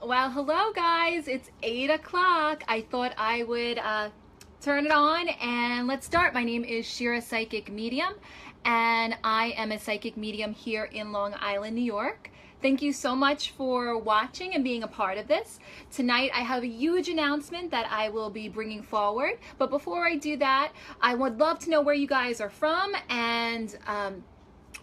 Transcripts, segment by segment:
Well, hello guys, it's 8 o'clock. I thought I would turn it on and let's start. My name is Shira Psychic Medium and I am a psychic medium here in Long Island, New York. Thank you so much for watching and being a part of this. Tonight I have a huge announcement that I will be bringing forward. But before I do that, I would love to know where you guys are from and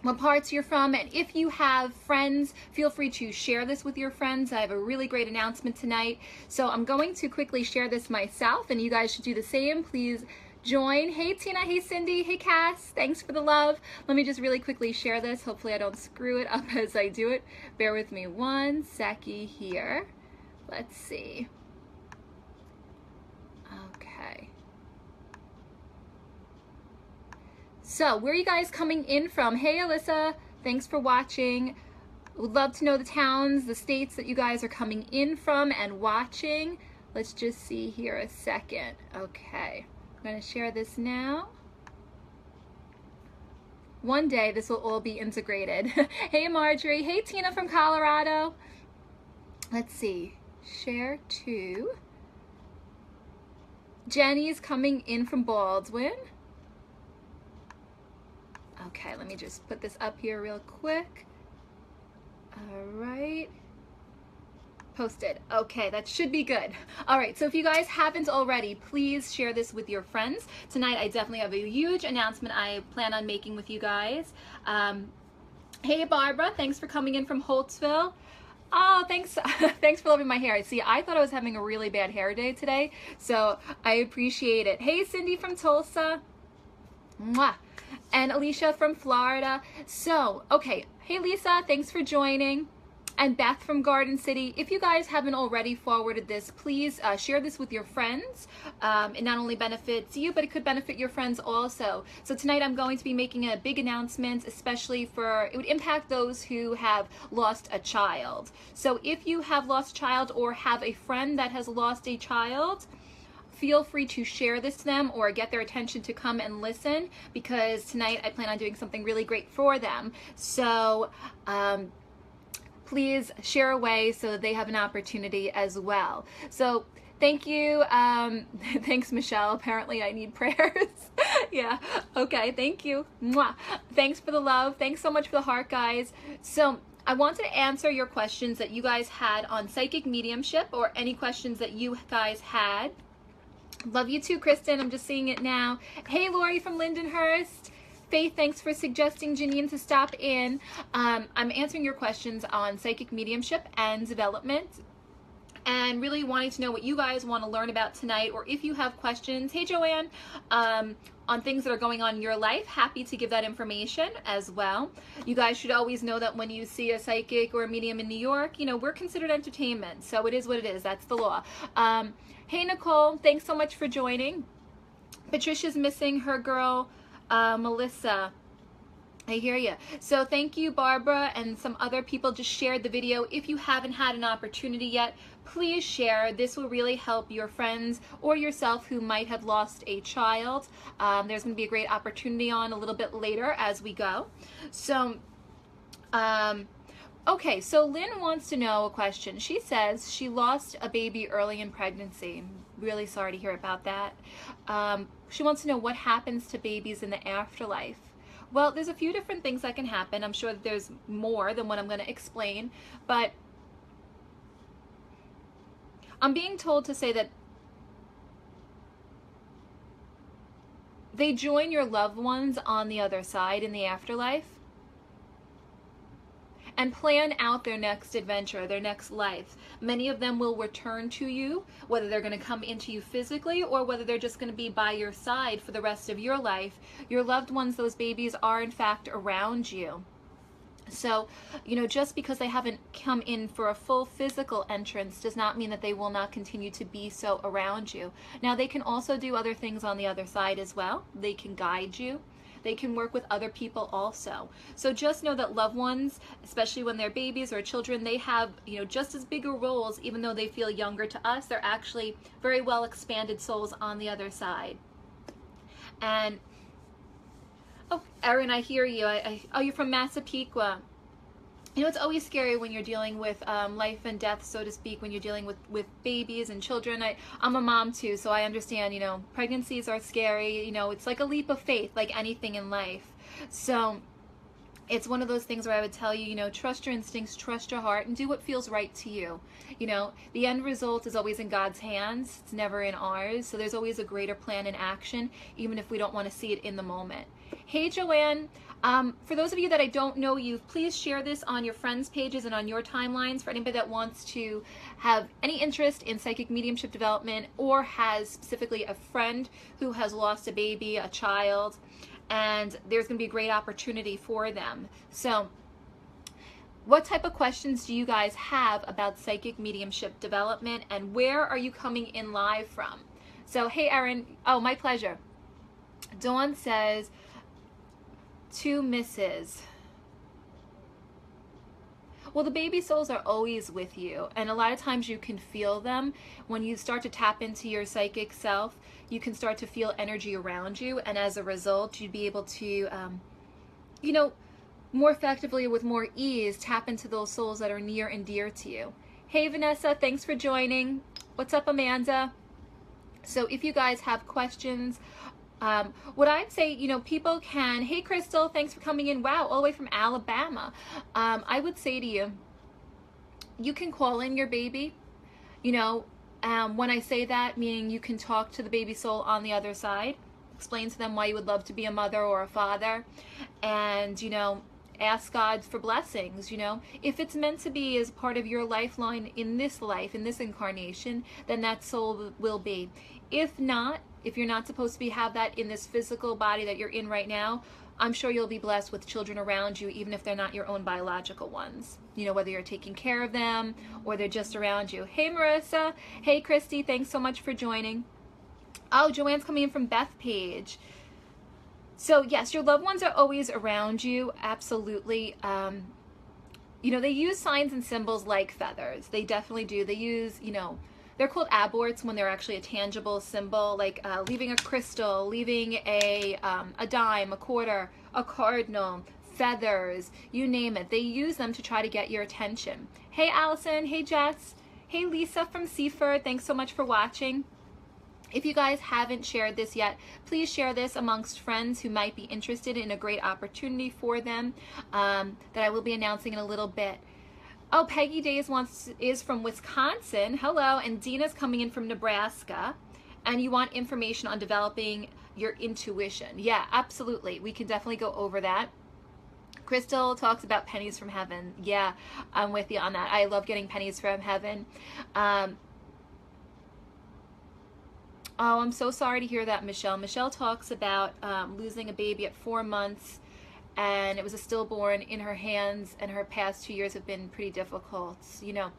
what parts you're from, and if you have friends, feel free to share this with your friends. I have a really great announcement tonight, so I'm going to quickly share this myself, and you guys should do the same. Please join. Hey Tina, hey Cindy, hey Cass, thanks for the love. Let me just really quickly share this. Hopefully I don't screw it up as I do it. Bear with me one second here. Let's see. Okay. So, where are you guys coming in from? Hey, Alyssa, thanks for watching. Would love to know the towns, the states that you guys are coming in from and watching. Let's just see here a second. Okay, I'm going to share this now. One day, this will all be integrated. Hey, Marjorie. Hey, Tina from Colorado. Let's see. Share to. Jenny's coming in from Baldwin. Okay, let me just put this up here real quick. All right. Posted. Okay, that should be good. All right, so if you guys haven't already, please share this with your friends. Tonight, I definitely have a huge announcement I plan on making with you guys. Hey, Barbara, thanks for coming in from Holtzville. Oh, thanks. Thanks for loving my hair. See, I thought I was having a really bad hair day today, so I appreciate it. Hey, Cindy from Tulsa. Mwah. And Alicia from Florida. So, okay. Hey, Lisa, thanks for joining. And Beth from Garden City. If you guys haven't already forwarded this, please share this with your friends. It not only benefits you, but it could benefit your friends also. So tonight I'm going to be making a big announcement, especially it would impact those who have lost a child. So if you have lost a child or have a friend that has lost a child, feel free to share this to them or get their attention to come and listen, because tonight I plan on doing something really great for them. So please share away so that they have an opportunity as well. So thank you. Thanks, Michelle. Apparently I need prayers. Yeah. Okay. Thank you. Mwah. Thanks for the love. Thanks so much for the heart, guys. So I wanted to answer your questions that you guys had on psychic mediumship, or any questions that you guys had. Love you too, Kristen. I'm just seeing it now. Hey, Lori from Lindenhurst. Faith, thanks for suggesting Janine to stop in. I'm answering your questions on psychic mediumship and development, and really wanting to know what you guys want to learn about tonight, or if you have questions. Hey, Joanne, on things that are going on in your life, happy to give that information as well. You guys should always know that when you see a psychic or a medium in New York, you know, we're considered entertainment, so it is what it is. That's the law. Hey, Nicole, thanks so much for joining. Patricia's missing her girl, Melissa. I hear you. So thank you, Barbara, and some other people just shared the video. If you haven't had an opportunity yet, please share. This will really help your friends or yourself who might have lost a child. There's going to be a great opportunity on a little bit later as we go. So, okay, so Lynn wants to know a question. She says she lost a baby early in pregnancy. Really sorry to hear about that. She wants to know what happens to babies in the afterlife. Well, there's a few different things that can happen. I'm sure that there's more than what I'm going to explain, but I'm being told to say that they join your loved ones on the other side in the afterlife and plan out their next adventure, their next life. Many of them will return to you, whether they're going to come into you physically or whether they're just going to be by your side for the rest of your life. Your loved ones, those babies, are in fact around you. So, you know, just because they haven't come in for a full physical entrance does not mean that they will not continue to be so around you. Now, they can also do other things on the other side as well. They can guide you. They can work with other people also. So just know that loved ones, especially when they're babies or children, they have, you know, just as bigger roles. Even though they feel younger to us, they're actually very well expanded souls on the other side. And oh, Erin, I hear you. Oh, you're from Massapequa. You know, it's always scary when you're dealing with life and death, so to speak, when you're dealing with babies and children. I'm a mom too, so I understand, you know, pregnancies are scary. You know, it's like a leap of faith, like anything in life. So it's one of those things where I would tell you, you know, trust your instincts, trust your heart, and do what feels right to you. You know, the end result is always in God's hands. It's never in ours. So there's always a greater plan in action, even if we don't want to see it in the moment. Hey, Joanne. For those of you that I don't know you, please share this on your friends' pages and on your timelines for anybody that wants to have any interest in psychic mediumship development or has specifically a friend who has lost a baby, a child, and there's going to be a great opportunity for them. So what type of questions do you guys have about psychic mediumship development, and where are you coming in live from? So, hey, Erin. Oh, my pleasure. Dawn says, 2 misses. Well, the baby souls are always with you, and a lot of times you can feel them. When you start to tap into your psychic self, you can start to feel energy around you, and as a result, you'd be able to, you know, more effectively, with more ease, tap into those souls that are near and dear to you. Hey, Vanessa, thanks for joining. What's up, Amanda? So if you guys have questions, what I'd say, you know, people can, hey, Crystal, thanks for coming in. Wow, all the way from Alabama. I would say to you, you can call in your baby, you know, when I say that, meaning you can talk to the baby soul on the other side, explain to them why you would love to be a mother or a father, and, you know, ask God for blessings. You know, if it's meant to be as part of your lifeline in this life, in this incarnation, then that soul will be. If not, if you're not supposed to have that in this physical body that you're in right now, I'm sure you'll be blessed with children around you, even if they're not your own biological ones. You know, whether you're taking care of them or they're just around you. Hey, Marissa. Hey, Christy. Thanks so much for joining. Oh, Joanne's coming in from Bethpage. So, yes, your loved ones are always around you. Absolutely. You know, they use signs and symbols like feathers. They definitely do. They use, you know, they're called aborts when they're actually a tangible symbol, like leaving a crystal, leaving a dime, a quarter, a cardinal, feathers, you name it. They use them to try to get your attention. Hey, Allison. Hey, Jess. Hey, Lisa from Seaford. Thanks so much for watching. If you guys haven't shared this yet, please share this amongst friends who might be interested in a great opportunity for them that I will be announcing in a little bit. Oh, Peggy Days is from Wisconsin. Hello. And Dina's coming in from Nebraska. And you want information on developing your intuition. Yeah, absolutely. We can definitely go over that. Crystal talks about pennies from heaven. Yeah, I'm with you on that. I love getting pennies from heaven. Oh, I'm so sorry to hear that, Michelle. Michelle talks about losing a baby at 4 months, and it was a stillborn in her hands, and her past 2 years have been pretty difficult. You know,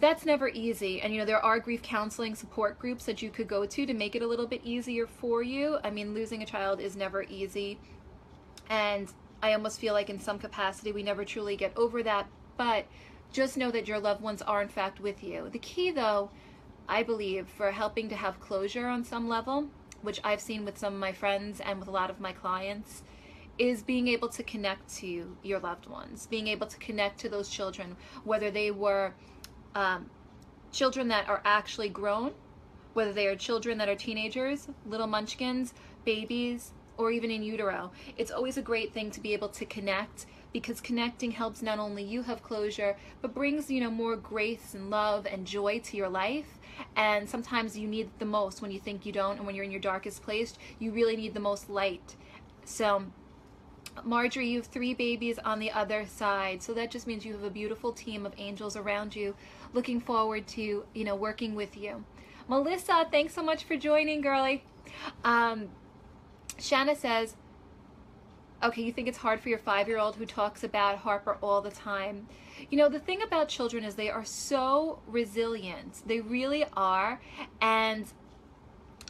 that's never easy. And, you know, there are grief counseling support groups that you could go to make it a little bit easier for you. I mean, losing a child is never easy. And I almost feel like in some capacity we never truly get over that. But just know that your loved ones are, in fact, with you. The key, though, I believe, for helping to have closure on some level, which I've seen with some of my friends and with a lot of my clients, is being able to connect to your loved ones, being able to connect to those children, whether they were children that are actually grown, whether they are children that are teenagers, little munchkins, babies, or even in utero. It's always a great thing to be able to connect, because connecting helps not only you have closure, but brings, you know, more grace and love and joy to your life. And sometimes you need the most when you think you don't, and when you're in your darkest place, you really need the most light. So Marjorie, you have 3 babies on the other side, so that just means you have a beautiful team of angels around you, looking forward to, you know, working with you. Melissa, thanks so much for joining, girlie. Shanna says, okay, you think it's hard for your 5-year-old who talks about Harper all the time. You know, the thing about children is they are so resilient. They really are. And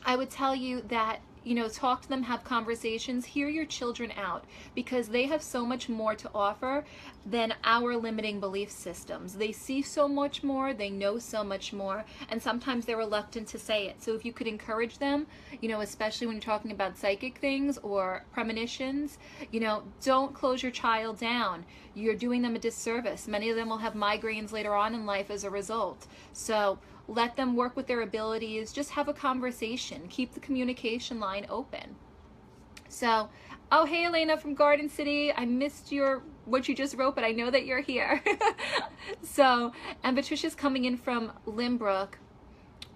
I would tell you that you know, talk to them, have conversations, hear your children out, because they have so much more to offer than our limiting belief systems. They see so much more, they know so much more, and sometimes they're reluctant to say it. So if you could encourage them, you know, especially when you're talking about psychic things or premonitions, you know, don't close your child down. You're doing them a disservice. Many of them will have migraines later on in life as a result. So let them work with their abilities. Just have a conversation. Keep the communication line open. So, oh, hey, Elena from Garden City. I missed what you just wrote, but I know that you're here. So, and Patricia's coming in from Limbrook.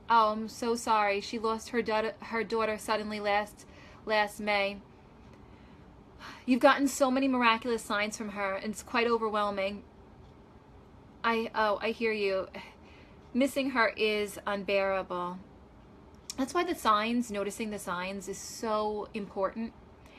Oh, I'm so sorry. She lost her daughter suddenly last May. You've gotten so many miraculous signs from her, and it's quite overwhelming. I hear you. Missing her is unbearable. That's why the signs, noticing the signs, is so important.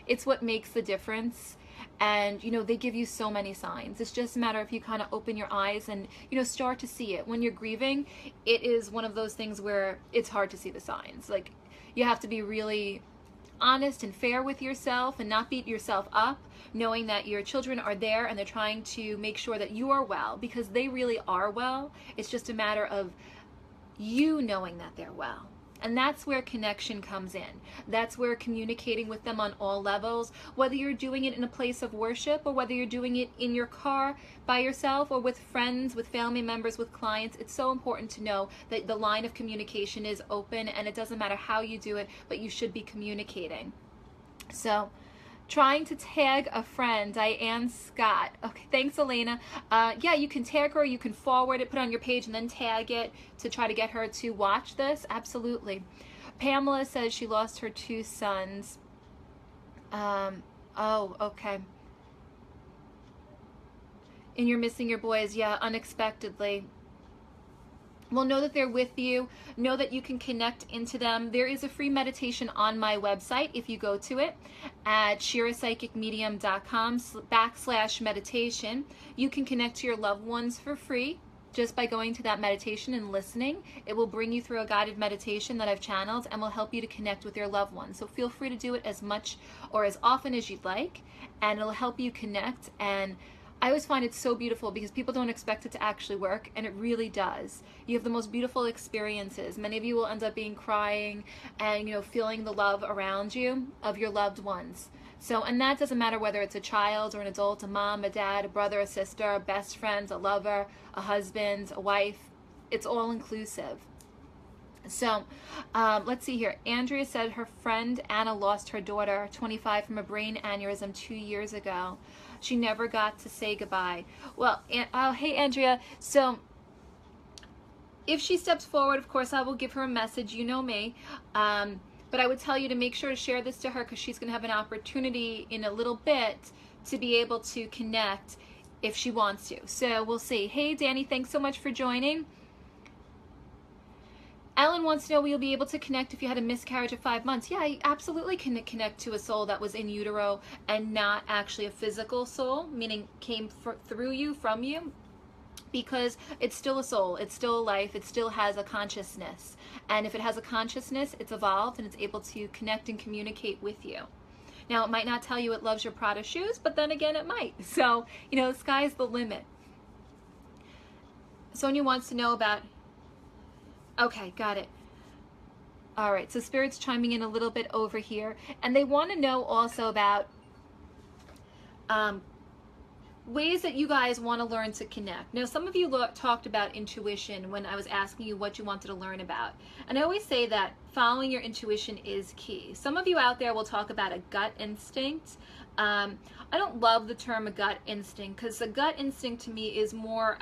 It's what makes the difference. And, you know, they give you so many signs. It's just a matter if you kind of open your eyes and, you know, start to see it. When you're grieving, it is one of those things where it's hard to see the signs. Like, you have to be really honest and fair with yourself and not beat yourself up, knowing that your children are there and they're trying to make sure that you are well, because they really are well. It's just a matter of you knowing that they're well. And that's where connection comes in. That's where communicating with them on all levels, whether you're doing it in a place of worship or whether you're doing it in your car by yourself or with friends, with family members, with clients. It's so important to know that the line of communication is open, and it doesn't matter how you do it, but you should be communicating. So, trying to tag a friend, Diane Scott. Okay, thanks, Elena. Yeah, you can tag her, you can forward it, put it on your page, and then tag it to try to get her to watch this. Absolutely. Pamela says she lost her 2 sons. Oh, okay. And you're missing your boys, yeah, unexpectedly. Well, know that they're with you. Know that you can connect into them. There is a free meditation on my website if you go to it at ShiraPsychicMedium.com/meditation. You can connect to your loved ones for free just by going to that meditation and listening. It will bring you through a guided meditation that I've channeled and will help you to connect with your loved ones. So feel free to do it as much or as often as you'd like, and it'll help you connect. And I always find it so beautiful because people don't expect it to actually work, and it really does. You have the most beautiful experiences. Many of you will end up being crying and, you know, feeling the love around you of your loved ones. So, and that doesn't matter whether it's a child or an adult, a mom, a dad, a brother, a sister, a best friend, a lover, a husband, a wife. It's all inclusive. So, let's see here. Andrea said her friend Anna lost her daughter, 25, from a brain aneurysm 2 years ago. She never got to say goodbye. Well, hey, Andrea. So, if she steps forward, of course, I will give her a message. You know me. But I would tell you to make sure to share this to her, because she's going to have an opportunity in a little bit to be able to connect if she wants to. So, we'll see. Hey, Danny, thanks so much for joining. Ellen wants to know, will you be able to connect if you had a miscarriage of 5 months? Yeah, I absolutely can connect to a soul that was in utero and not actually a physical soul, meaning came through you, from you, because it's still a soul, it's still a life, it still has a consciousness. And if it has a consciousness, it's evolved and it's able to connect and communicate with you. Now, it might not tell you it loves your Prada shoes, but then again, it might. So, you know, the sky's the limit. Sonia wants to know about... Okay, got it. All right, so Spirit's chiming in a little bit over here. And they want to know also about ways that you guys want to learn to connect. Now, some of you talked about intuition when I was asking you what you wanted to learn about. And I always say that following your intuition is key. Some of you out there will talk about a gut instinct. I don't love the term a gut instinct, because a gut instinct to me is more...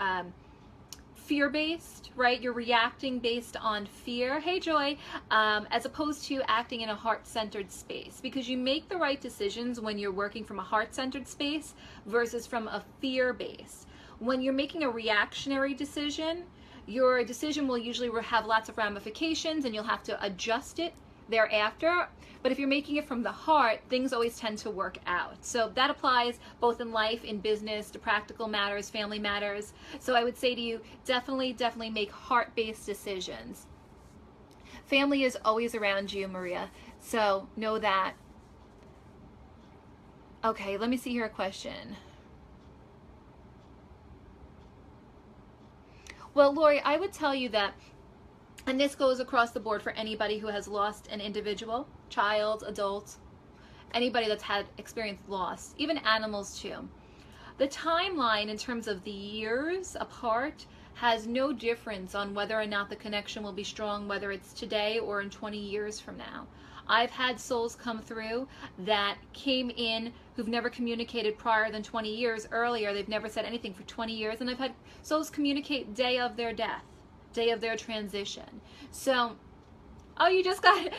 fear-based, right? You're reacting based on fear. Hey, Joy, as opposed to acting in a heart-centered space, because you make the right decisions when you're working from a heart-centered space versus from a fear-based. When you're making a reactionary decision, your decision will usually have lots of ramifications and you'll have to adjust it thereafter. But if you're making it from the heart, things always tend to work out. So that applies both in life, in business, to practical matters, family matters. So I would say to you, definitely make heart-based decisions. Family is always around you, Maria. So know that. Okay, let me see here a question. Well, Lori, I would tell you that, and this goes across the board for anybody who has lost an individual, child, adult, anybody that's had experienced loss, even animals too. The timeline in terms of the years apart has no difference on whether or not the connection will be strong, whether it's today or in 20 years from now. I've had souls come through that came in who've never communicated prior than 20 years earlier. They've never said anything for 20 years. And I've had souls communicate day of their death, day of their transition. So, oh, you just got,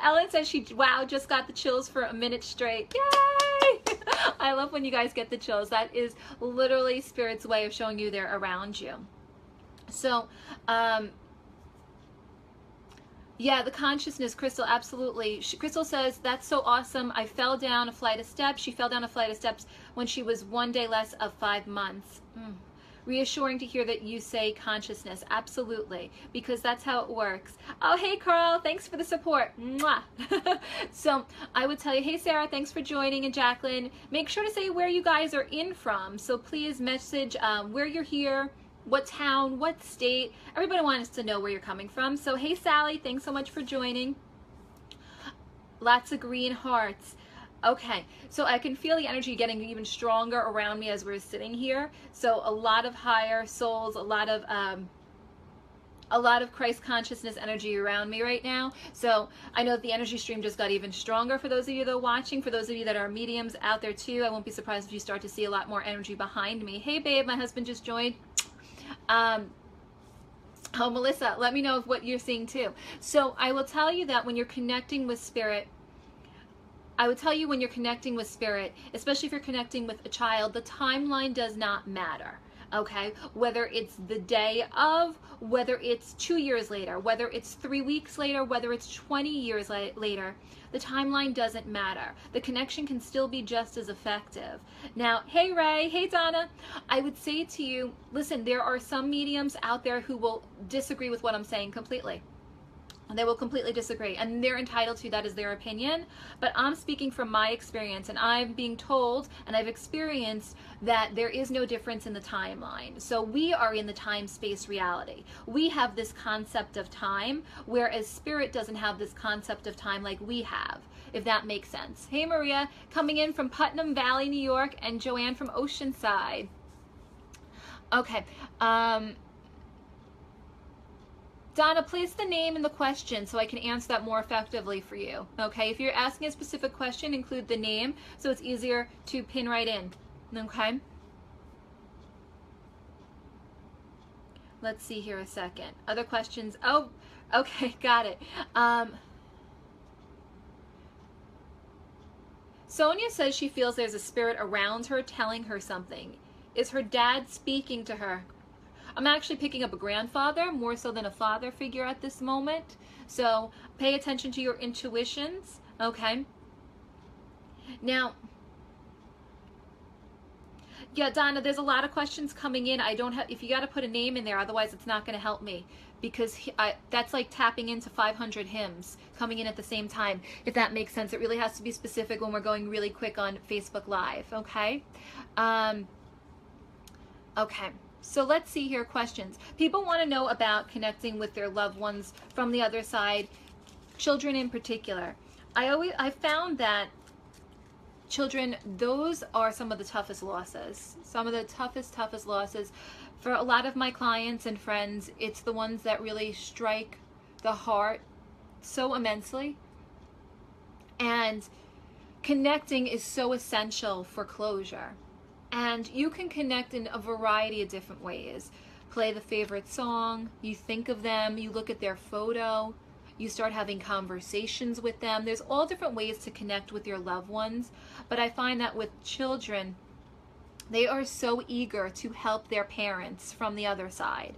Ellen says she, wow, just got the chills for a minute straight. Yay! I love when you guys get the chills. That is literally Spirit's way of showing you they're around you. So, yeah, the consciousness, Crystal, absolutely. Crystal says, that's so awesome. I fell down a flight of steps. She fell down a flight of steps when she was 1 day less of 5 months. Reassuring to hear that you say consciousness. Absolutely, because that's how it works. Oh, hey, Carl, thanks for the support. Mwah. So I would tell you, hey, Sarah, thanks for joining, and Jacqueline, make sure to say where you guys are in from. So please message where you're here, what town, what state. Everybody wants to know where you're coming from. So hey, Sally, thanks so much for joining. Lots of green hearts. Okay, so I can feel the energy getting even stronger around me as we're sitting here. So a lot of higher souls, a lot of Christ consciousness energy around me right now. So I know that the energy stream just got even stronger for those of you that are watching. For those of you that are mediums out there too, I won't be surprised if you start to see a lot more energy behind me. Hey babe, my husband just joined. Oh, Melissa, let me know what you're seeing too. So I will tell you that when you're connecting with Spirit, especially if you're connecting with a child, the timeline does not matter. Okay, whether it's the day of, whether it's 2 years later, whether it's 3 weeks later, whether it's 20 years later, the timeline doesn't matter. The connection can still be just as effective. Now, hey Ray, hey Donna, I would say to you, listen, there are some mediums out there who will disagree with what I'm saying completely. They will completely disagree, and they're entitled to, that is their opinion. But I'm speaking from my experience, and I'm being told and I've experienced that there is no difference in the timeline. So we are in the time-space reality. We have this concept of time, whereas Spirit doesn't have this concept of time like we have, if that makes sense. Hey Maria, coming in from Putnam Valley, New York, and Joanne from Oceanside. Okay, Donna, place the name in the question so I can answer that more effectively for you. Okay, if you're asking a specific question, include the name so it's easier to pin right in. Okay? Let's see here a second. Other questions? Oh, okay, got it. Sonia says she feels there's a spirit around her telling her something. Is her dad speaking to her? I'm actually picking up a grandfather more so than a father figure at this moment. So pay attention to your intuitions, okay? Now, yeah, Donna, there's a lot of questions coming in. I don't have, if you got to put a name in there, otherwise it's not going to help me, because that's like tapping into 500 hymns coming in at the same time, if that makes sense. It really has to be specific when we're going really quick on Facebook Live, okay? Okay. So let's see here, questions. People want to know about connecting with their loved ones from the other side, children in particular. I found that children, those are some of the toughest losses. Some of the toughest losses. For a lot of my clients and friends, it's the ones that really strike the heart so immensely. And connecting is so essential for closure. And you can connect in a variety of different ways. Play the favorite song, you think of them, you look at their photo, you start having conversations with them. There's all different ways to connect with your loved ones. But I find that with children, they are so eager to help their parents from the other side.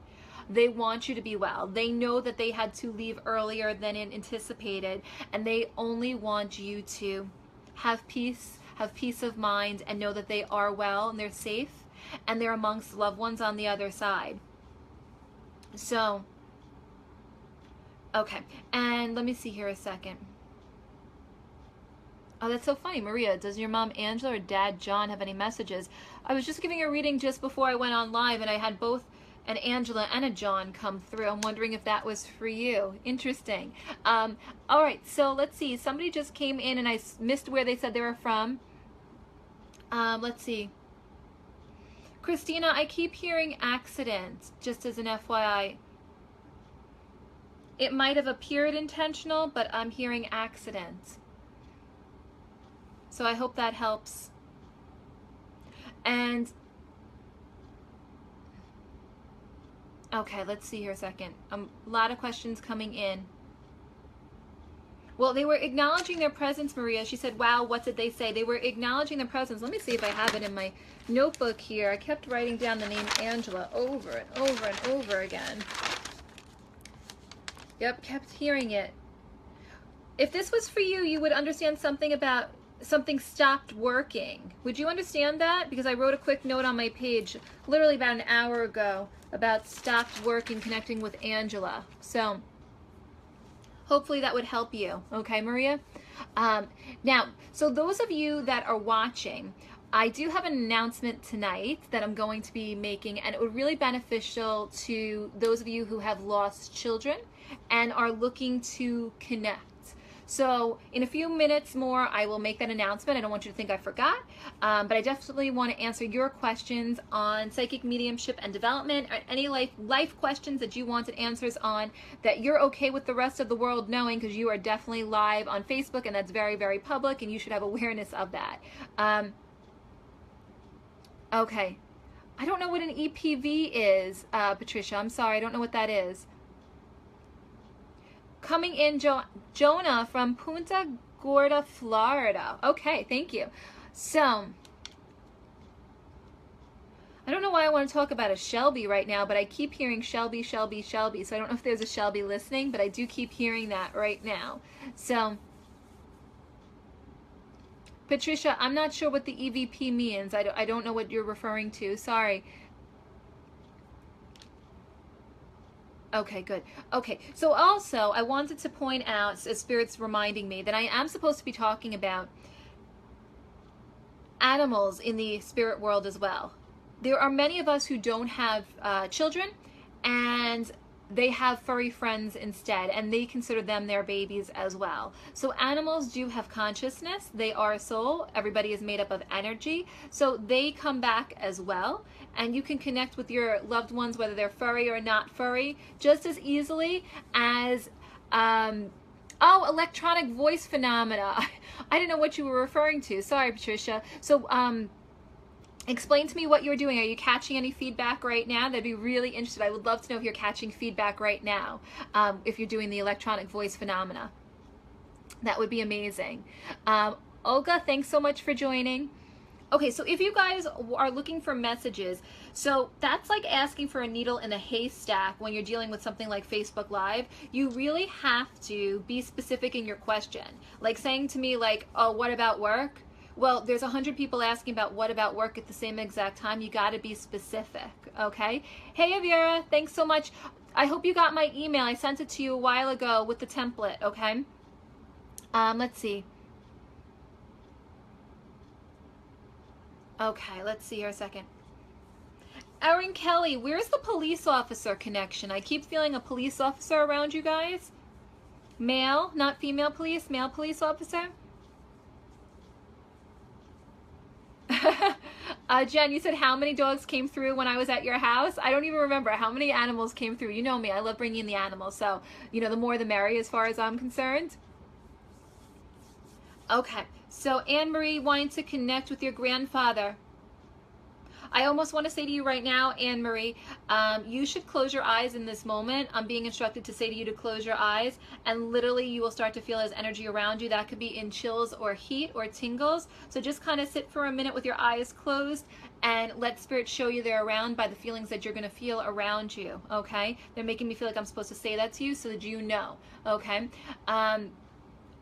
They want you to be well. They know that they had to leave earlier than anticipated, and they only want you to have peace of mind, and know that they are well and they're safe and they're amongst loved ones on the other side. So, okay, and let me see here a second. Oh, that's so funny. Maria, does your mom Angela or dad John have any messages? I was just giving a reading just before I went on live, and I had both an Angela and a John come through. I'm wondering if that was for you. Interesting. All right, so let's see. Somebody just came in, and I missed where they said they were from. Let's see. Christina, I keep hearing accident, just as an FYI. It might have appeared intentional, but I'm hearing accident. So I hope that helps. And, okay, let's see here a second. A lot of questions coming in. Well, they were acknowledging their presence, Maria. She said, wow, what did they say? They were acknowledging their presence. Let me see if I have it in my notebook here. I kept writing down the name Angela over and over and over again. Yep, kept hearing it. If this was for you, you would understand something about something stopped working. Would you understand that? Because I wrote a quick note on my page literally about an hour ago about stopped working connecting with Angela. So hopefully that would help you. Okay, Maria? Now, so those of you that are watching, I do have an announcement tonight that I'm going to be making, and it would really beneficial to those of you who have lost children and are looking to connect. So in a few minutes more, I will make that announcement. I don't want you to think I forgot, but I definitely want to answer your questions on psychic mediumship and development, or any life questions that you wanted answers on that you're okay with the rest of the world knowing, because you are definitely live on Facebook, and that's very, very public, and you should have awareness of that. Okay. I don't know what an EPV is, Patricia. I'm sorry. I don't know what that is. Coming in, Jonah from Punta Gorda, Florida. Okay, thank you. So, I don't know why I want to talk about a Shelby right now, but I keep hearing Shelby, Shelby, Shelby. So I don't know if there's a Shelby listening, but I do keep hearing that right now. So, Patricia, I'm not sure what the EVP means. I don't know what you're referring to. Sorry. Okay, good. Okay, so also I wanted to point out, as Spirit's reminding me, that I am supposed to be talking about animals in the spirit world as well. There are many of us who don't have children, and they have furry friends instead, and they consider them their babies as well. So animals do have consciousness. They are a soul. Everybody is made up of energy. So they come back as well, and you can connect with your loved ones, whether they're furry or not furry, just as easily as electronic voice phenomena. I didn't know what you were referring to. Sorry, Patricia. So explain to me what you're doing. Are you catching any feedback right now? That'd be really interesting. I would love to know if you're catching feedback right now, if you're doing the electronic voice phenomena. That would be amazing. Olga, thanks so much for joining. Okay, so if you guys are looking for messages, so that's like asking for a needle in a haystack when you're dealing with something like Facebook Live. You really have to be specific in your question. Like saying to me like, oh, what about work? Well, there's 100 people asking about what about work at the same exact time. You got to be specific, okay? Hey, Avira, thanks so much. I hope you got my email. I sent it to you a while ago with the template, okay? Let's see. Okay, let's see here a second. Erin Kelly, where's the police officer connection? I keep feeling a police officer around you guys. Male, not female police, male police officer. Jen, you said how many dogs came through when I was at your house? I don't even remember how many animals came through. You know me, I love bringing in the animals. So, you know, the more the merry as far as I'm concerned. Okay, so Anne-Marie wanting to connect with your grandfather. I almost want to say to you right now, Anne-Marie, you should close your eyes in this moment. I'm being instructed to say to you to close your eyes, and literally you will start to feel his energy around you. That could be in chills or heat or tingles. So just kind of sit for a minute with your eyes closed and let Spirit show you they're around by the feelings that you're going to feel around you, okay? They're making me feel like I'm supposed to say that to you so that you know, okay?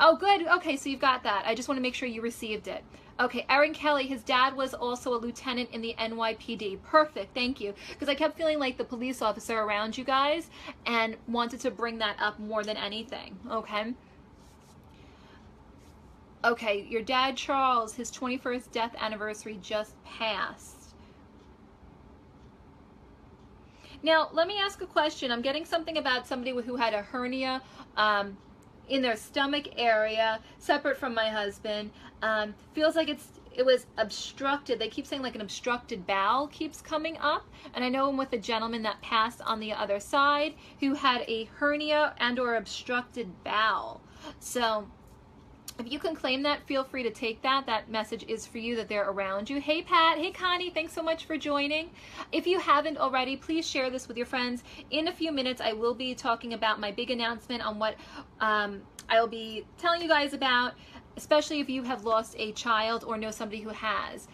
Oh, good. Okay, so you've got that. I just want to make sure you received it. Okay, Erin Kelly, his dad was also a lieutenant in the NYPD. Perfect, thank you. Because I kept feeling like the police officer around you guys and wanted to bring that up more than anything, okay? Okay, your dad, Charles, his 21st death anniversary just passed. Now, let me ask a question. I'm getting something about somebody who had a hernia in their stomach area, separate from my husband. Feels like it was obstructed. They keep saying like an obstructed bowel keeps coming up. And I know I'm with a gentleman that passed on the other side who had a hernia and or obstructed bowel. So if you can claim that, feel free to take that. That message is for you, that they're around you. Hey, Pat. Hey, Connie. Thanks so much for joining. If you haven't already, please share this with your friends. In a few minutes, I will be talking about my big announcement on what I'll be telling you guys about, especially if you have lost a child or know somebody who has.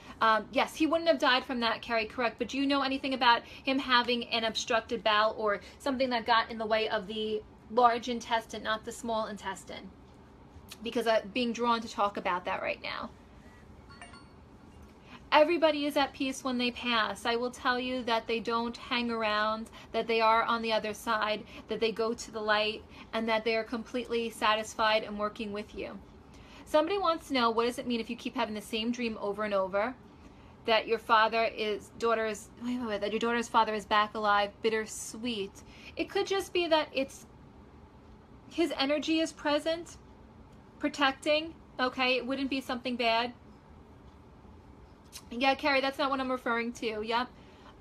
Yes, he wouldn't have died from that, Carrie, correct. But do you know anything about him having an obstructed bowel or something that got in the way of the large intestine, not the small intestine? Because I'm being drawn to talk about that right now. Everybody is at peace when they pass. I will tell you that they don't hang around, that they are on the other side, that they go to the light, and that they are completely satisfied and working with you. Somebody wants to know, what does it mean if you keep having the same dream over and over? That your that your daughter's father is back alive, bittersweet. It could just be that his energy is present, protecting, okay? It wouldn't be something bad. Yeah, Carrie, that's not what I'm referring to. Yep.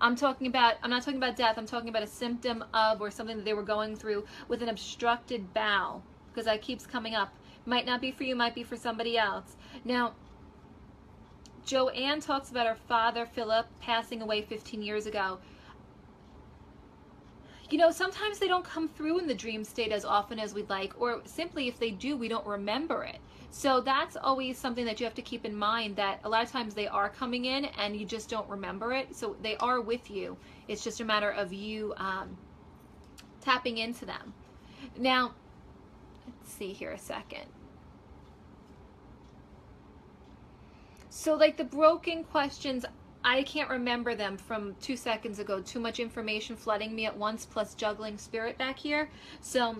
I'm not talking about death. I'm talking about a symptom of or something that they were going through with an obstructed bowel, because that keeps coming up. Might not be for you, might be for somebody else. Now, Joanne talks about her father, Philip, passing away 15 years ago. You know, sometimes they don't come through in the dream state as often as we'd like, or simply if they do, we don't remember it. So that's always something that you have to keep in mind, that a lot of times they are coming in and you just don't remember it. So they are with you. It's just a matter of you tapping into them. Now, let's see here a second. So like the broken questions, I can't remember them from 2 seconds ago. Too much information flooding me at once, plus juggling spirit back here. So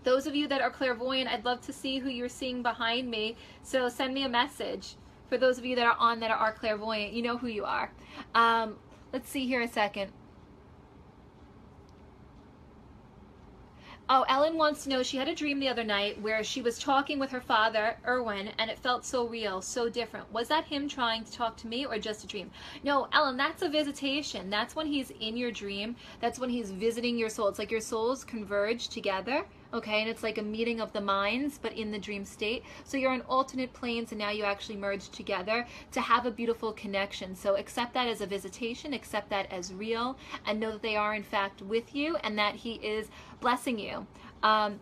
those of you that are clairvoyant, I'd love to see who you're seeing behind me. So send me a message. For those of you that are clairvoyant, you know who you are. Let's see here a second. Oh, Ellen wants to know, she had a dream the other night where she was talking with her father, Erwin, and it felt so real, so different. Was that him trying to talk to me or just a dream? No, Ellen, that's a visitation. That's when he's in your dream. That's when he's visiting your soul. It's like your souls converge together, okay? And it's like a meeting of the minds, but in the dream state. So you're on alternate planes, and now you actually merge together to have a beautiful connection. So accept that as a visitation, accept that as real, and know that they are in fact with you and that he is blessing you. Oh,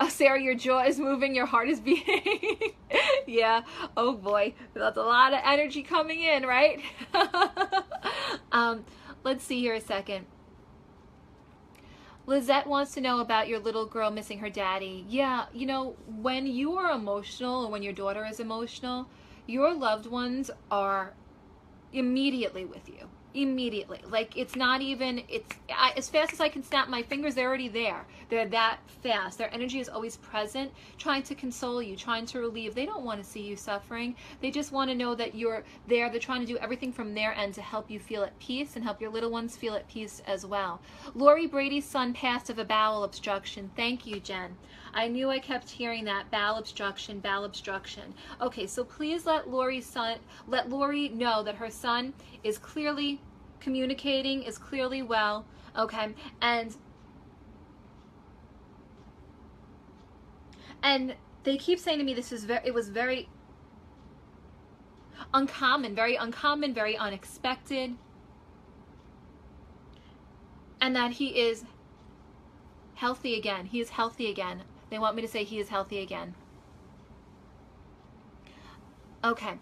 Sarah, your jaw is moving, your heart is beating. Yeah, oh boy, that's a lot of energy coming in, right? Let's see here a second. Lizette wants to know about your little girl missing her daddy. Yeah, you know, when you are emotional, or when your daughter is emotional, your loved ones are immediately with you. Immediately. Like, it's not even, as fast as I can snap my fingers, they're already there. They're that fast. Their energy is always present, trying to console you, trying to relieve. They don't want to see you suffering. They just want to know that you're there. They're trying to do everything from their end to help you feel at peace and help your little ones feel at peace as well. Lori Brady's son passed of a bowel obstruction. Thank you, Jen. I knew I kept hearing that. Bowel obstruction, bowel obstruction. Okay, so please let Lori know that her son is clearly communicating, is clearly well, okay? And they keep saying to me, it was very uncommon, very unexpected, and that he is healthy again. He is healthy again. They want me to say he is healthy again. Okay.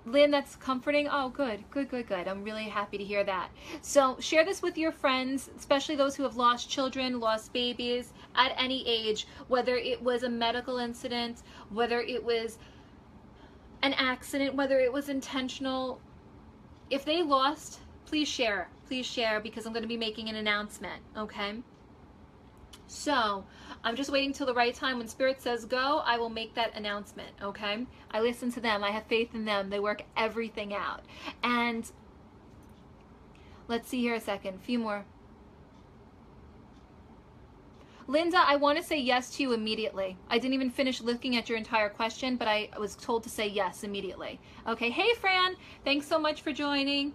Lynn, that's comforting. Oh, good. I'm really happy to hear that. So share this with your friends, especially those who have lost children, lost babies at any age, whether it was a medical incident, whether it was an accident, whether it was intentional. If they lost, please share. Please share, because I'm going to be making an announcement, okay? So I'm just waiting till the right time. When Spirit says go, I will make that announcement, okay? I listen to them. I have faith in them. They work everything out. And let's see here a second. A few more. Linda, I want to say yes to you immediately. I didn't even finish looking at your entire question, but I was told to say yes immediately. Okay, hey Fran, thanks so much for joining.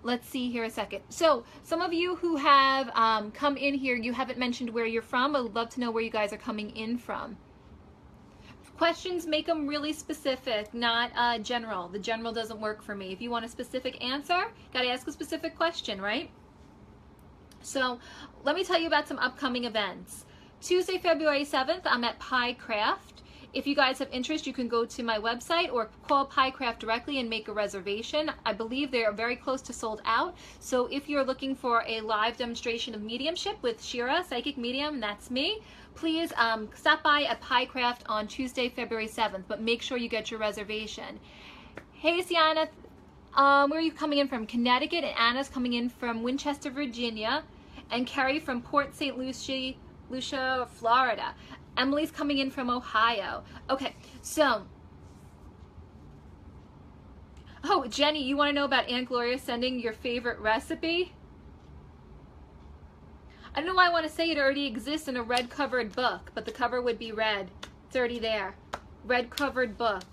Let's see here a second. So some of you who have come in here, you haven't mentioned where you're from. I would love to know where you guys are coming in from. Questions, make them really specific, not general. The general doesn't work for me. If you want a specific answer, gotta ask a specific question, right? So let me tell you about some upcoming events. Tuesday, February 7th, I'm at Pie Craft. If you guys have interest, you can go to my website or call Pie Craft directly and make a reservation. I believe they are very close to sold out. So if you're looking for a live demonstration of mediumship with Shira Psychic Medium, that's me, please stop by at Pie Craft on Tuesday, February 7th, but make sure you get your reservation. Hey, Sienna, where are you coming in from? Connecticut, and Anna's coming in from Winchester, Virginia, and Carrie from Port St. Lucia, Florida. Emily's coming in from Ohio. Okay, so, oh, Jenny, you want to know about Aunt Gloria sending your favorite recipe? I don't know why I want to say it already exists in a red covered book, but the cover would be red. It's already there. Red covered book.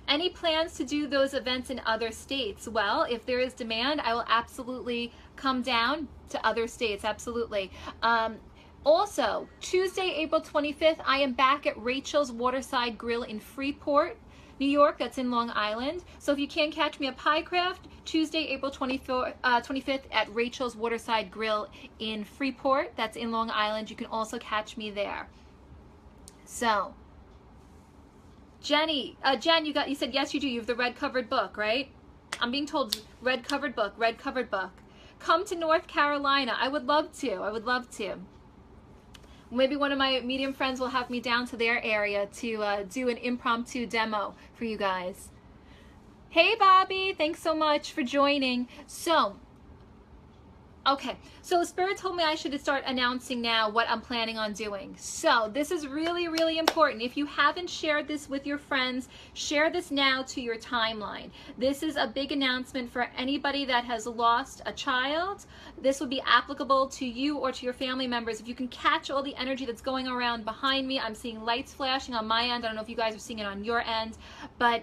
Any plans to do those events in other states? Well, if there is demand, I will absolutely come down to other states, absolutely. Also, Tuesday, April 25th, I am back at Rachel's Waterside Grill in Freeport, New York. That's in Long Island. So if you can't catch me at Pie Craft, Tuesday, April 25th at Rachel's Waterside Grill in Freeport. That's in Long Island. You can also catch me there. So, Jen, you said yes, you do. You have the red covered book, right? I'm being told red covered book, red covered book. Come to North Carolina. I would love to. I would love to. Maybe one of my medium friends will have me down to their area to do an impromptu demo for you guys. Hey, Bobby. Thanks so much for joining. So, okay. So Spirit told me I should start announcing now what I'm planning on doing. So this is really, really important. If you haven't shared this with your friends, share this now to your timeline. This is a big announcement for anybody that has lost a child. This would be applicable to you or to your family members. If you can catch all the energy that's going around behind me, I'm seeing lights flashing on my end. I don't know if you guys are seeing it on your end, but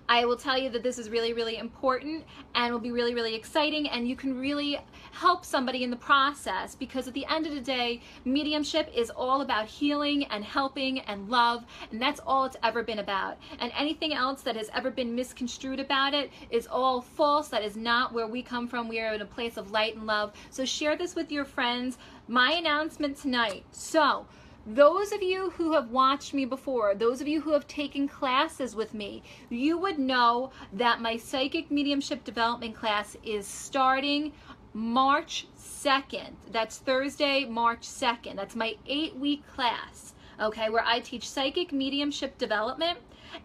I will tell you that this is really, really important and will be really, really exciting, and you can really help somebody in the process, because at the end of the day, mediumship is all about healing and helping and love, and that's all it's ever been about. And anything else that has ever been misconstrued about it is all false. That is not where we come from. We are in a place of light and love. So share this with your friends. My announcement tonight. So, those of you who have watched me before, those of you who have taken classes with me, you would know that my psychic mediumship development class is starting March 2nd. That's Thursday, March 2nd. That's my 8-week class, okay, where I teach psychic mediumship development,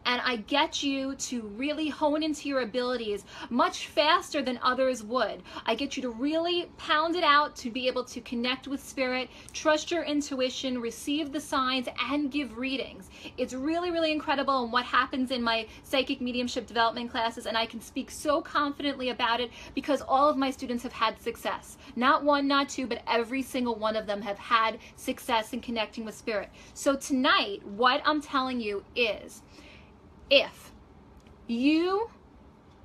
and I get you to really hone into your abilities much faster than others would. I get you to really pound it out to be able to connect with spirit, trust your intuition, receive the signs, and give readings. It's really, really incredible and what happens in my psychic mediumship development classes, and I can speak so confidently about it because all of my students have had success. Not one, not two, but every single one of them have had success in connecting with spirit. So tonight, what I'm telling you is, if you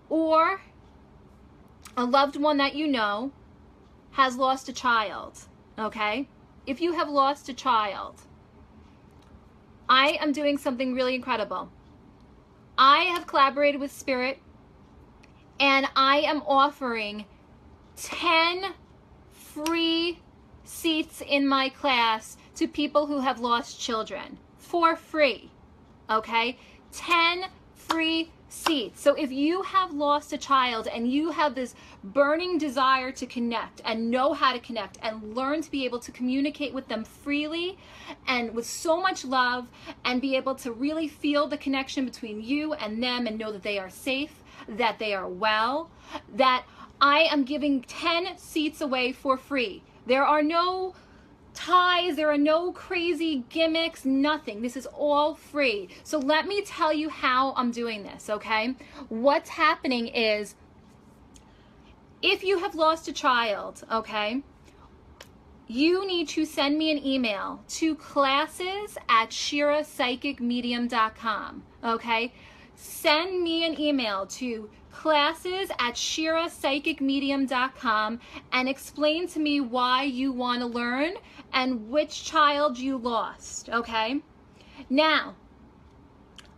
or a loved one that you know has lost a child, okay? If you have lost a child, I am doing something really incredible. I have collaborated with Spirit, and I am offering 10 free seats in my class to people who have lost children for free, okay? 10 free seats. So if you have lost a child and you have this burning desire to connect and know how to connect and learn to be able to communicate with them freely and with so much love, and be able to really feel the connection between you and them and know that they are safe, that they are well, that I am giving 10 seats away for free. There are no ties, there are no crazy gimmicks, nothing. This is all free. So let me tell you how I'm doing this, okay? What's happening is, if you have lost a child, okay, you need to send me an email to classes@ShiraPsychicMedium.com, okay? Send me an email to classes@ShiraPsychicMedium.com and explain to me why you want to learn and which child you lost, okay? Now,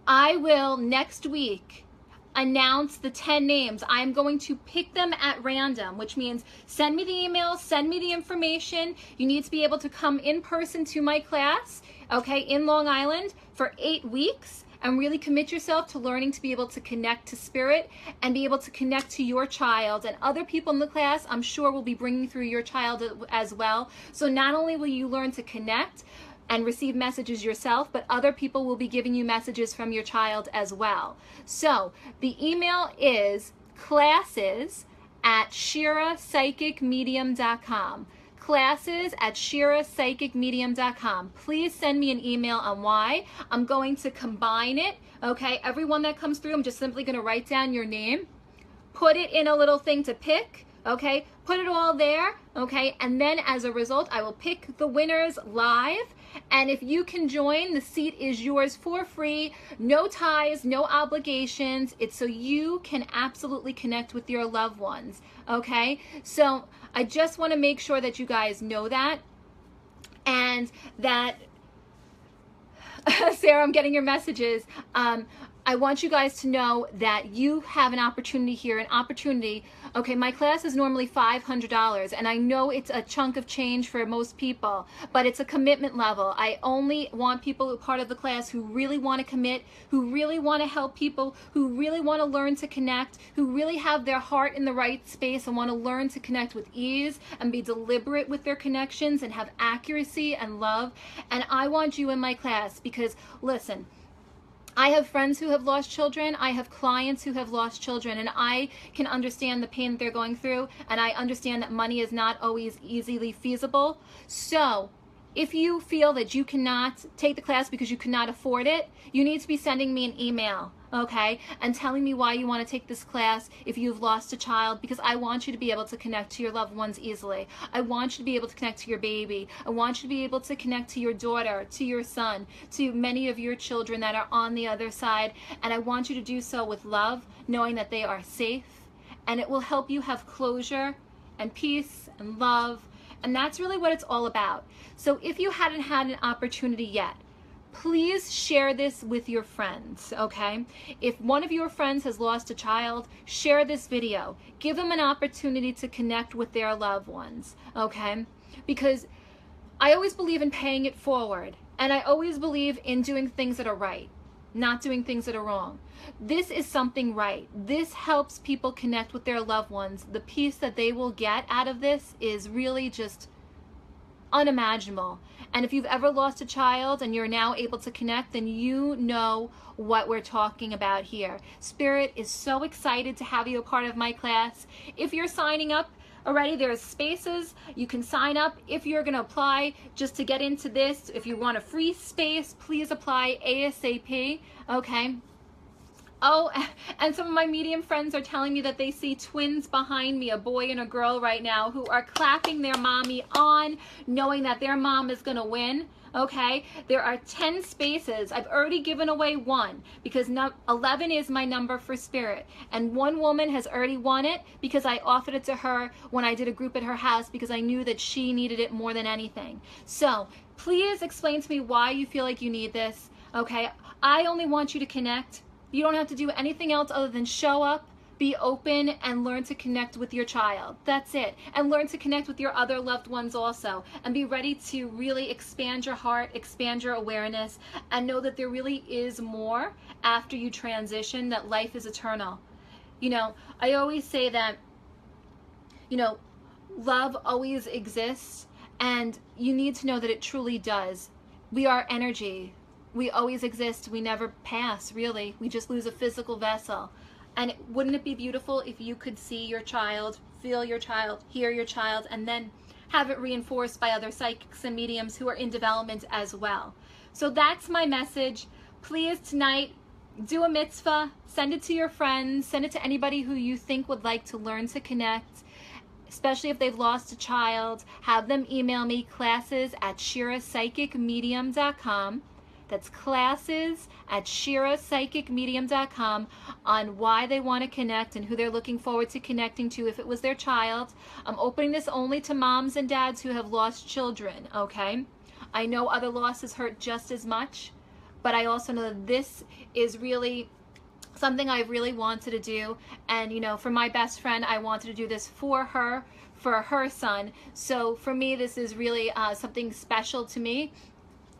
I will next week announce the 10 names. I'm going to pick them at random, which means send me the email, send me the information. You need to be able to come in person to my class, okay, in Long Island for 8 weeks, and really commit yourself to learning to be able to connect to spirit and be able to connect to your child. And other people in the class, I'm sure, will be bringing through your child as well. So not only will you learn to connect and receive messages yourself, but other people will be giving you messages from your child as well. So the email is classes@ShiraPsychicMedium.com. classes@ShiraPsychicMedium.com. Please send me an email on why. I'm going to combine it, okay? Everyone that comes through, I'm just simply going to write down your name, put it in a little thing to pick, okay? Put it all there, okay? And then as a result, I will pick the winners live. And if you can join, the seat is yours for free. No ties, no obligations. It's so you can absolutely connect with your loved ones, okay? So I just want to make sure that you guys know that, and that, Sarah, I'm getting your messages. I want you guys to know that you have an opportunity here, okay, my class is normally $500, and I know it's a chunk of change for most people, but it's a commitment level. I only want people who are part of the class who really want to commit, who really want to help people, who really want to learn to connect, who really have their heart in the right space and want to learn to connect with ease and be deliberate with their connections and have accuracy and love. And I want you in my class because, listen, I have friends who have lost children. I have clients who have lost children, and I can understand the pain that they're going through, and I understand that money is not always easily feasible. So if you feel that you cannot take the class because you cannot afford it, you need to be sending me an email, okay, and telling me why you want to take this class if you've lost a child, because I want you to be able to connect to your loved ones easily. I want you to be able to connect to your baby. I want you to be able to connect to your daughter, to your son, to many of your children that are on the other side, and I want you to do so with love, knowing that they are safe, and it will help you have closure and peace and love, and that's really what it's all about. So if you hadn't had an opportunity yet, please share this with your friends, okay? If one of your friends has lost a child, share this video. Give them an opportunity to connect with their loved ones, okay? Because I always believe in paying it forward, and I always believe in doing things that are right, not doing things that are wrong. This is something right. This helps people connect with their loved ones. The peace that they will get out of this is really just unimaginable. And if you've ever lost a child and you're now able to connect, then you know what we're talking about here. Spirit is so excited to have you a part of my class. If you're signing up already, there's spaces. You can sign up. If you're going to apply just to get into this, if you want a free space, please apply ASAP, okay? Oh, and some of my medium friends are telling me that they see twins behind me, a boy and a girl right now, who are clapping their mommy on, knowing that their mom is going to win. Okay, there are 10 spaces. I've already given away 1 because 11 is my number for spirit. And one woman has already won it because I offered it to her when I did a group at her house because I knew that she needed it more than anything. So please explain to me why you feel like you need this. Okay, I only want you to connect. You don't have to do anything else other than show up, be open, and learn to connect with your child. That's it. And learn to connect with your other loved ones also. And be ready to really expand your heart, expand your awareness, and know that there really is more after you transition, that life is eternal. You know, I always say that, you know, love always exists, and you need to know that it truly does. We are energy. We always exist. We never pass, really. We just lose a physical vessel. And wouldn't it be beautiful if you could see your child, feel your child, hear your child, and then have it reinforced by other psychics and mediums who are in development as well. So that's my message. Please tonight, do a mitzvah, send it to your friends, send it to anybody who you think would like to learn to connect, especially if they've lost a child. Have them email me, classes@ShiraPsychicMedium.com. That's classes@ShiraPsychicMedium.com, on why they want to connect and who they're looking forward to connecting to if it was their child. I'm opening this only to moms and dads who have lost children, okay? I know other losses hurt just as much, but I also know that this is really something I really wanted to do. And, you know, for my best friend, I wanted to do this for her son. So for me, this is really something special to me.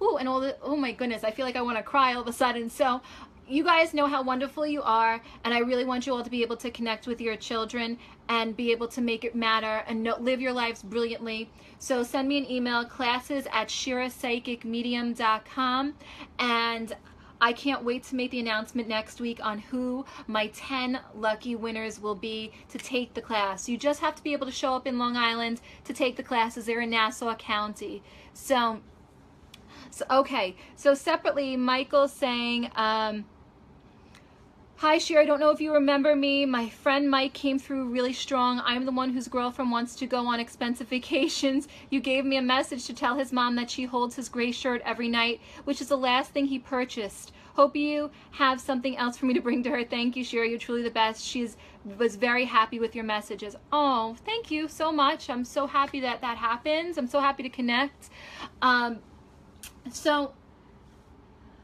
Ooh, and oh my goodness, I feel like I want to cry all of a sudden. So you guys know how wonderful you are, and I really want you all to be able to connect with your children and be able to make it matter and live your lives brilliantly. So send me an email, classes@ShiraPsychicMedium.com, and I can't wait to make the announcement next week on who my 10 lucky winners will be to take the class. You just have to be able to show up in Long Island to take the classes. They're in Nassau County. So okay, so separately, Michael's saying, hi Shira, I don't know if you remember me. My friend Mike came through really strong. I'm the one whose girlfriend wants to go on expensive vacations. You gave me a message to tell his mom that she holds his gray shirt every night, which is the last thing he purchased. Hope you have something else for me to bring to her. Thank you, Shira. You're truly the best. She was very happy with your messages. Oh, thank you so much. I'm so happy that that happens. I'm so happy to connect.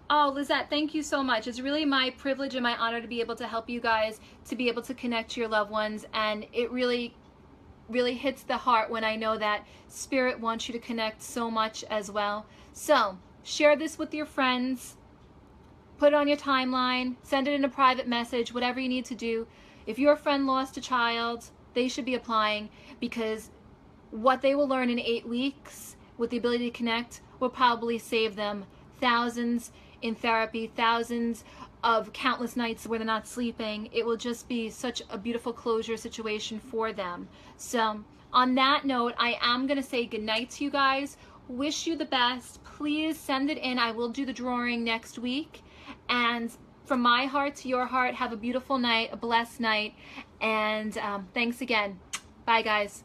Oh, Lizette, thank you so much. It's really my privilege and my honor to be able to help you guys to be able to connect to your loved ones. And it really, really hits the heart when I know that Spirit wants you to connect so much as well. So share this with your friends. Put it on your timeline. Send it in a private message, whatever you need to do. If your friend lost a child, they should be applying, because what they will learn in 8 weeks with the ability to connect will probably save them thousands in therapy, thousands of countless nights where they're not sleeping. It will just be such a beautiful closure situation for them. So on that note, I am going to say goodnight to you guys. Wish you the best. Please send it in. I will do the drawing next week. And from my heart to your heart, have a beautiful night, a blessed night. And thanks again. Bye, guys.